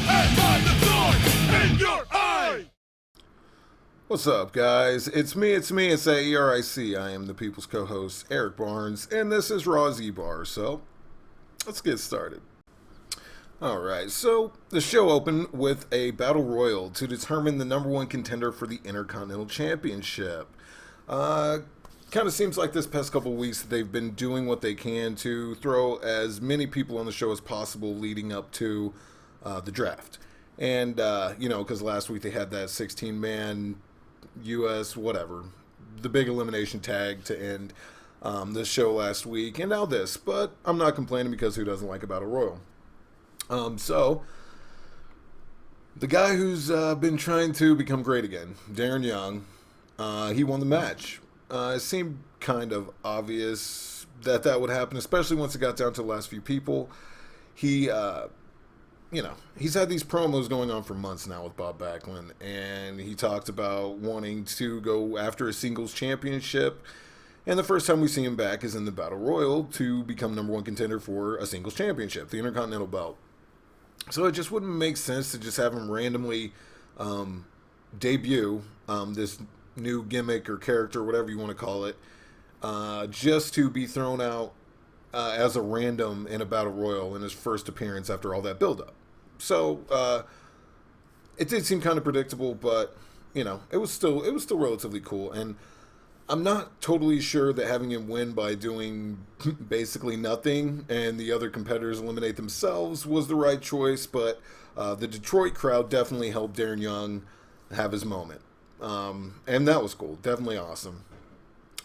and find the thorn in your eye! What's up, guys? It's me, it's ERIC. I am the People's co-host, Eric Barnes, and this is Raw's EBar, so let's get started. Alright, so the show opened with a battle royal to determine the number one contender for the Intercontinental Championship. Kind of seems like this past couple weeks they've been doing what they can to throw as many people on the show as possible leading up to the draft. And, because last week they had that 16-man U.S. whatever, the big elimination tag to end this show last week, and now this. But I'm not complaining because who doesn't like a battle royal? So, the guy who's been trying to become great again, Darren Young, he won the match. It seemed kind of obvious that would happen, especially once it got down to the last few people. He, he's had these promos going on for months now with Bob Backlund, and he talked about wanting to go after a singles championship. And the first time we see him back is in the Battle Royal to become number one contender for a singles championship, the Intercontinental Belt. So it just wouldn't make sense to just have him randomly debut this new gimmick or character, whatever you want to call it, just to be thrown out as a random in a battle royal in his first appearance after all that build-up. So it did seem kind of predictable, but it was still relatively cool. And I'm not totally sure that having him win by doing basically nothing and the other competitors eliminate themselves was the right choice, but the Detroit crowd definitely helped Darren Young have his moment. And that was cool. Definitely awesome.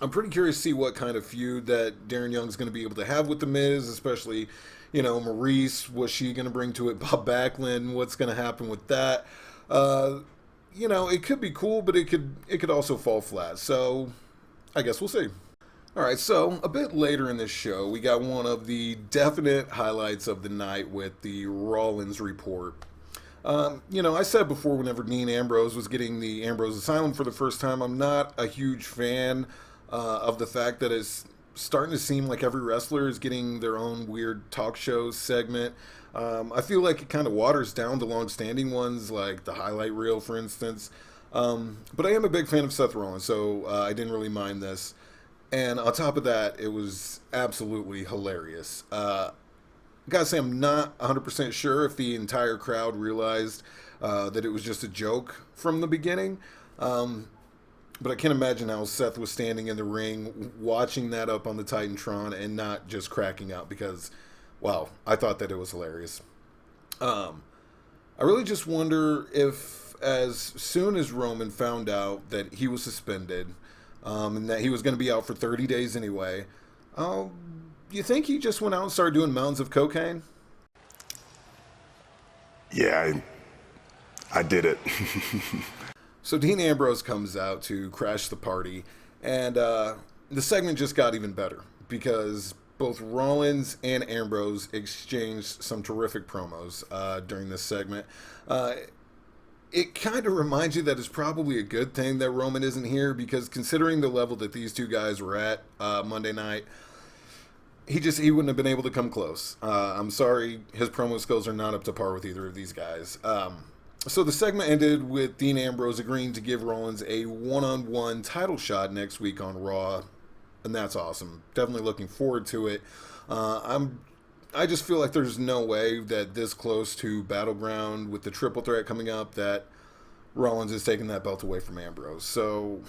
I'm pretty curious to see what kind of feud that Darren Young's going to be able to have with The Miz, especially, Maurice, what's she going to bring to it, Bob Backlund, what's going to happen with that. It could be cool, but it could also fall flat. So I guess we'll see. All right, so a bit later in this show, we got one of the definite highlights of the night with the Rollins Report. I said before, whenever Dean Ambrose was getting the Ambrose Asylum for the first time, I'm not a huge fan of the fact that it's starting to seem like every wrestler is getting their own weird talk show segment. I feel like it kind of waters down the long-standing ones, like the highlight reel, for instance. But I am a big fan of Seth Rollins, so I didn't really mind this. And on top of that, it was absolutely hilarious. Gotta say, I'm not 100% sure if the entire crowd realized that it was just a joke from the beginning. But I can't imagine how Seth was standing in the ring watching that up on the Titantron and not just cracking up because, wow, I thought that it was hilarious. I really just wonder if as soon as Roman found out that he was suspended and that he was going to be out for 30 days anyway, you think he just went out and started doing mounds of cocaine? Yeah, I did it. So Dean Ambrose comes out to crash the party, and the segment just got even better because both Rollins and Ambrose exchanged some terrific promos during this segment. It kind of reminds you that it's probably a good thing that Roman isn't here because considering the level that these two guys were at Monday night, he wouldn't have been able to come close. I'm sorry, his promo skills are not up to par with either of these guys. So the segment ended with Dean Ambrose agreeing to give Rollins a one-on-one title shot next week on Raw, and that's awesome. Definitely looking forward to it. I just feel like there's no way that this close to Battleground with the triple threat coming up that Rollins is taking that belt away from Ambrose. So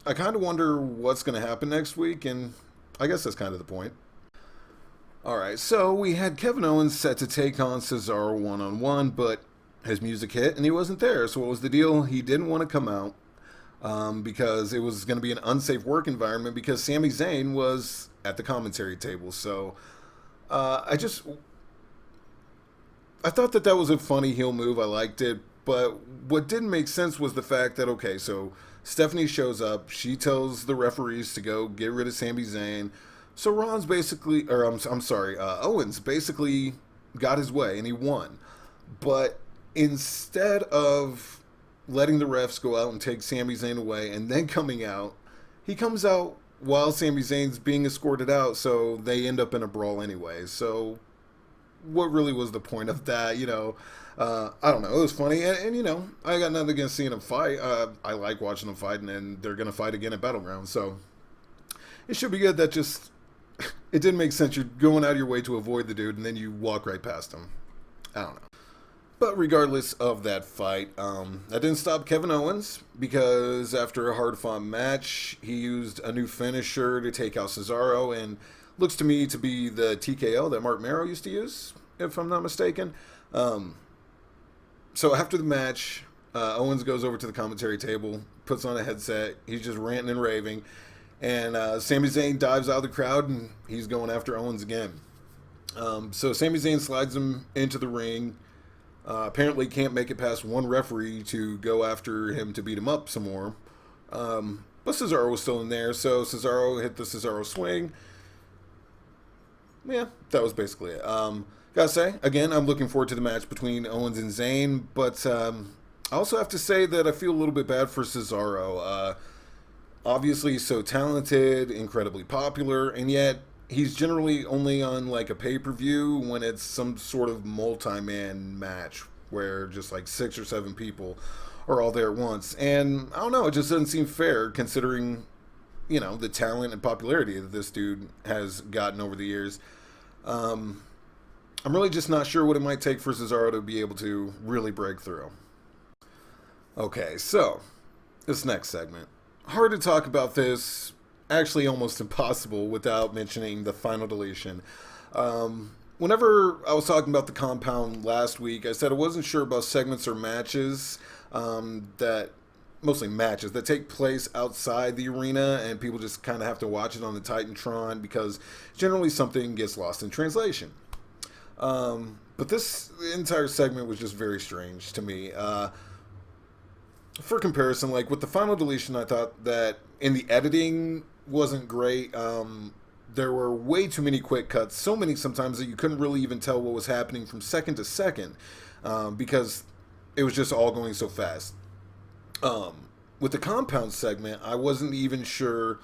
I kind of wonder what's going to happen next week, and I guess that's kind of the point. Alright, so we had Kevin Owens set to take on Cesaro one-on-one, but his music hit and he wasn't there. So what was the deal? He didn't want to come out because it was going to be an unsafe work environment because Sami Zayn was at the commentary table. So I thought that was a funny heel move. I liked it. But what didn't make sense was the fact that, okay, so Stephanie shows up. She tells the referees to go get rid of Sami Zayn. So Owens basically got his way and he won. But instead of letting the refs go out and take Sami Zayn away and then coming out, he comes out while Sami Zayn's being escorted out, so they end up in a brawl anyway. So what really was the point of that? I don't know. It was funny, and I got nothing against seeing them fight. I like watching them fight, and they're gonna fight again at Battleground, so it should be good. That just it didn't make sense. You're going out of your way to avoid the dude, and then you walk right past him. I don't know. But regardless of that fight, that didn't stop Kevin Owens, because after a hard-fought match, he used a new finisher to take out Cesaro, and looks to me to be the TKO that Mark Merrow used to use, if I'm not mistaken. So after the match, Owens goes over to the commentary table, puts on a headset, he's just ranting and raving, and Sami Zayn dives out of the crowd, and he's going after Owens again. So Sami Zayn slides him into the ring. Apparently can't make it past one referee to go after him to beat him up some more. But Cesaro was still in there, so Cesaro hit the Cesaro swing. Yeah, that was basically it. Gotta say, again, I'm looking forward to the match between Owens and Zayn, but I also have to say that I feel a little bit bad for Cesaro. Obviously so talented, incredibly popular, and yet he's generally only on like a pay-per-view when it's some sort of multi-man match where just like 6 or 7 people are all there at once. And I don't know, it just doesn't seem fair considering, the talent and popularity that this dude has gotten over the years. I'm really just not sure what it might take for Cesaro to be able to really break through. Okay, so this next segment. Hard to talk about this, actually almost impossible without mentioning the final deletion. Whenever I was talking about the compound last week, I said I wasn't sure about segments or matches mostly matches that take place outside the arena, and people just kind of have to watch it on the Titantron because generally something gets lost in translation. But this entire segment was just very strange to me. For comparison, like with the final deletion, I thought that in the editing wasn't great. There were way too many quick cuts, so many sometimes that you couldn't really even tell what was happening from second to second, because it was just all going so fast. With the compound segment, I wasn't even sure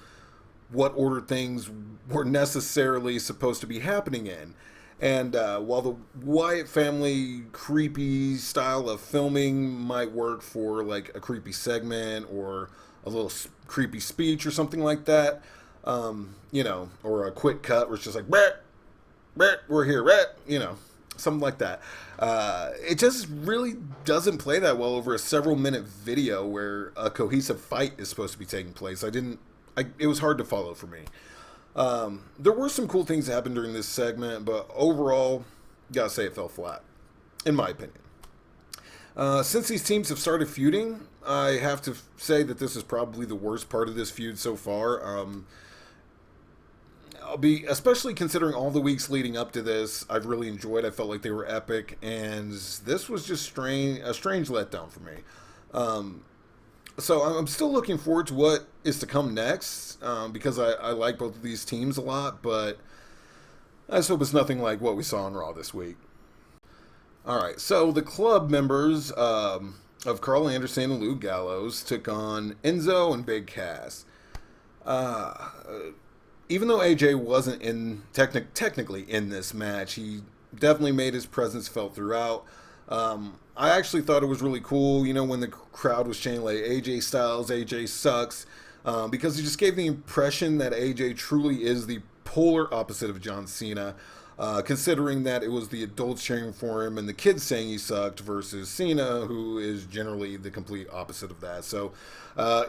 what order things were necessarily supposed to be happening in. And while the Wyatt family creepy style of filming might work for like a creepy segment or a little creepy speech or something like that, or a quick cut where it's just like, we're here, something like that. It just really doesn't play that well over a several minute video where a cohesive fight is supposed to be taking place. It was hard to follow for me. There were some cool things that happened during this segment, but overall, gotta say it fell flat, in my opinion. Since these teams have started feuding, I have to say that this is probably the worst part of this feud so far. Especially considering all the weeks leading up to this, I've really enjoyed. I felt like they were epic, and this was just a strange letdown for me. So I'm still looking forward to what is to come next, because I like both of these teams a lot, but I just hope it's nothing like what we saw on Raw this week. Alright, so the club members of Carl Anderson and Luke Gallows took on Enzo and Big Cass. Even though AJ wasn't technically in this match, he definitely made his presence felt throughout. I actually thought it was really cool, when the crowd was chanting like AJ Styles, AJ sucks, because it just gave the impression that AJ truly is the polar opposite of John Cena, considering that it was the adults cheering for him and the kids saying he sucked versus Cena, who is generally the complete opposite of that. So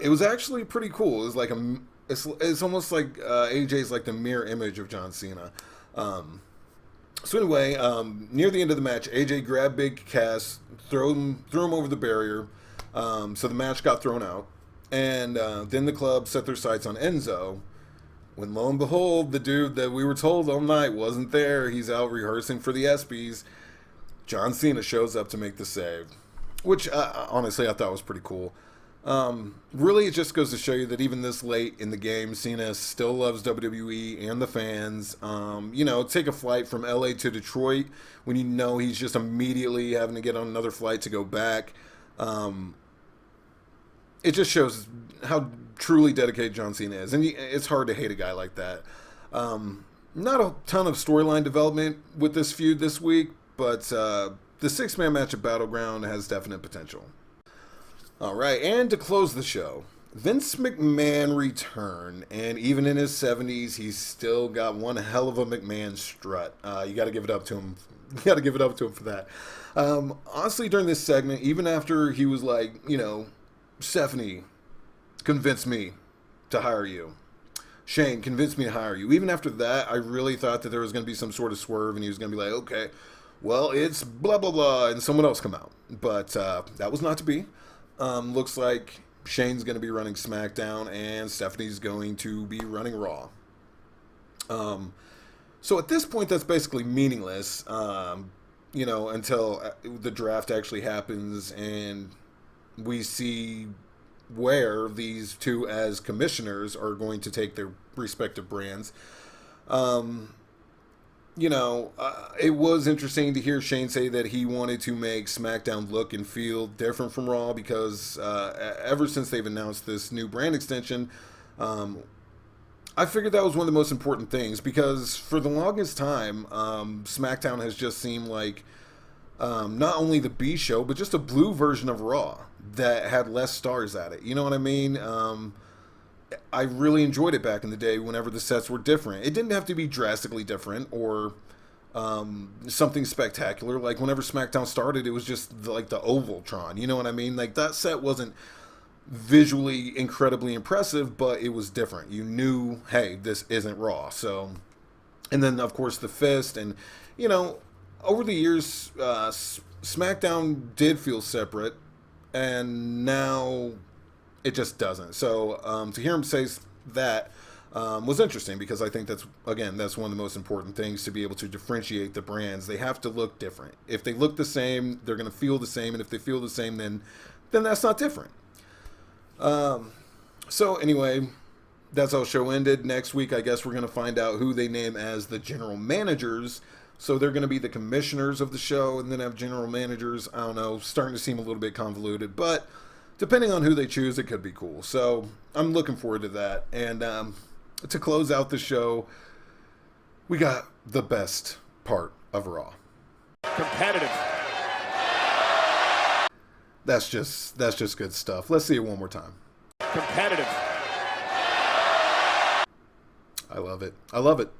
it was actually pretty cool. It was like it's almost like AJ's like the mirror image of John Cena. So anyway, near the end of the match, AJ grabbed Big Cass, threw him over the barrier, so the match got thrown out, and then the club set their sights on Enzo, when lo and behold, the dude that we were told all night wasn't there. He's out rehearsing for the ESPYs. John Cena shows up to make the save, which honestly I thought was pretty cool. Really, it just goes to show you that even this late in the game, Cena still loves WWE and the fans. Take a flight from LA to Detroit when he's just immediately having to get on another flight to go back. It just shows how truly dedicated John Cena is, and it's hard to hate a guy like that. Not a ton of storyline development with this feud this week, but the 6-man match at Battleground has definite potential. Alright, and to close the show, Vince McMahon returned, and even in his 70s, he's still got one hell of a McMahon strut. You got to give it up to him. You got to give it up to him for that. Honestly, during this segment, even after he was like, Stephanie convinced me to hire you. Shane convinced me to hire you. Even after that, I really thought that there was going to be some sort of swerve, and he was going to be like, okay, well, it's blah, blah, blah, and someone else come out. But that was not to be. Looks like Shane's going to be running SmackDown, and Stephanie's going to be running Raw. So at this point, that's basically meaningless, until the draft actually happens and we see where these two as commissioners are going to take their respective brands. It was interesting to hear Shane say that he wanted to make SmackDown look and feel different from Raw because ever since they've announced this new brand extension, I figured that was one of the most important things because for the longest time, SmackDown has just seemed like not only the B show, but just a blue version of Raw that had less stars at it. You know what I mean? I really enjoyed it back in the day whenever the sets were different. It didn't have to be drastically different or something spectacular. Like whenever SmackDown started, it was just like the Ovaltron. You know what I mean? Like that set wasn't visually incredibly impressive, but it was different. You knew, hey, this isn't Raw. So, and then of course the Fist, and over the years, SmackDown did feel separate, and now it just doesn't. So to hear him say that was interesting because I think that's one of the most important things to be able to differentiate the brands. They have to look different. If they look the same, they're going to feel the same, and if they feel the same, then that's not different. So anyway, that's how the show ended. Next week, I guess we're going to find out who they name as the general managers. So they're going to be the commissioners of the show and then have general managers. I don't know, starting to seem a little bit convoluted, but depending on who they choose, it could be cool. So I'm looking forward to that. And to close out the show, we got the best part of Raw. Competitive. That's just good stuff. Let's see it one more time. Competitive. I love it. I love it.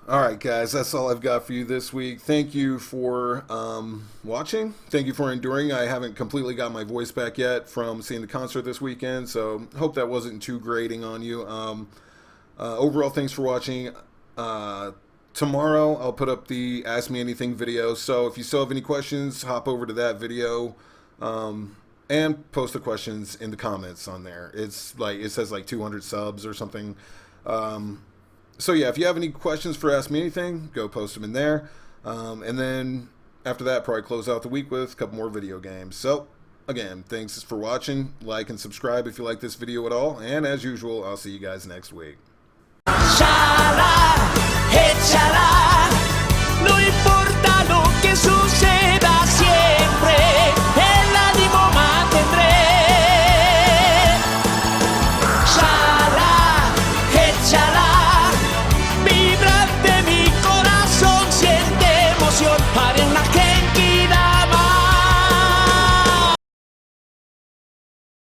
All right, guys, that's all I've got for you this week. Thank you for watching. Thank you for enduring. I haven't completely got my voice back yet from seeing the concert this weekend, so hope that wasn't too grating on you. Overall, thanks for watching. Tomorrow, I'll put up the Ask Me Anything video, so if you still have any questions, hop over to that video and post the questions in the comments on there. It's like, it says like 200 subs or something. So yeah, if you have any questions for Ask Me Anything, go post them in there. And then after that, probably close out the week with a couple more video games. So again, thanks for watching. Like and subscribe if you like this video at all. And as usual, I'll see you guys next week.